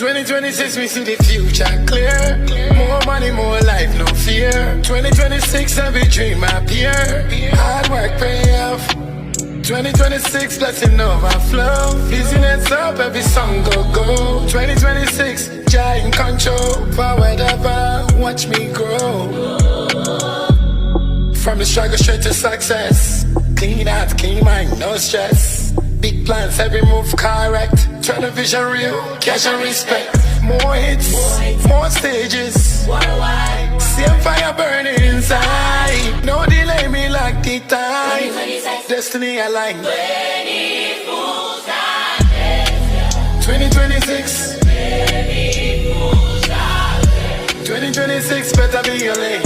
2026, we see the future clear. More money, more life, no fear. 2026, every dream appear. Hard work pay off. 2026, blessing overflow. Business up, every song go. 2026, giant control. Forward ever, watch me grow. From the struggle straight to success. Clean out, clean mind, no stress. Big plans, every move correct. Turn the vision real, cash and respect. More hits, more stages. Worldwide. Same fire burning inside. No delay, me like the time. Destiny align. 2026. 2026 better be your lane.